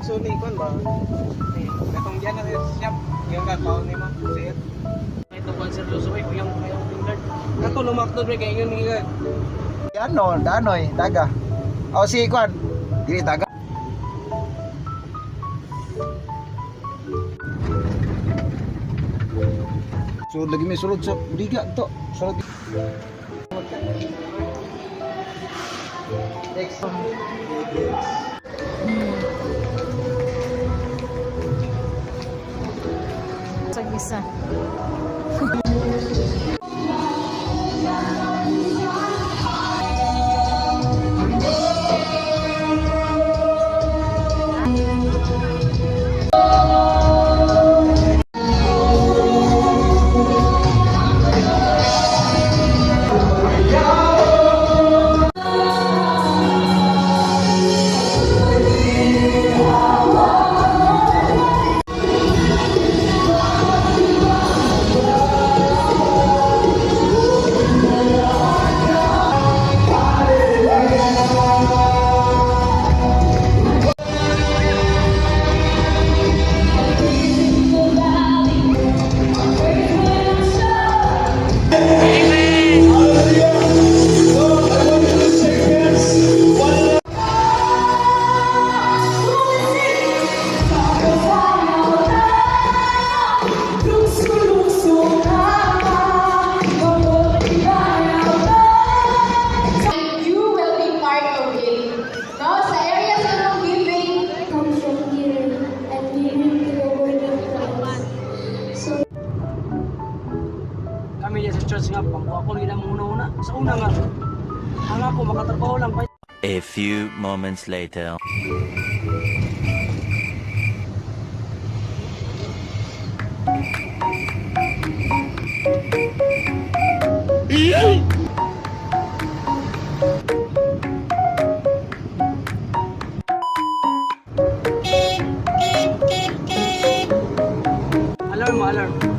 So ni kon ba? Katong diyan na siya, yung kakaon ni mo, sir. Ito kon sir Luso ay yung tingard. Kato lumakdo pre kay ingon ni Ano, danoy, daga. O si Kwan, dili daga. So lagi may sulod sa diga to. Sulod. Next. Sa gisa. kami diyan sa church nga pangkuha ko nila muna sa una nga. Ang ako makatrabaho lang pa. A few moments later. Alarm.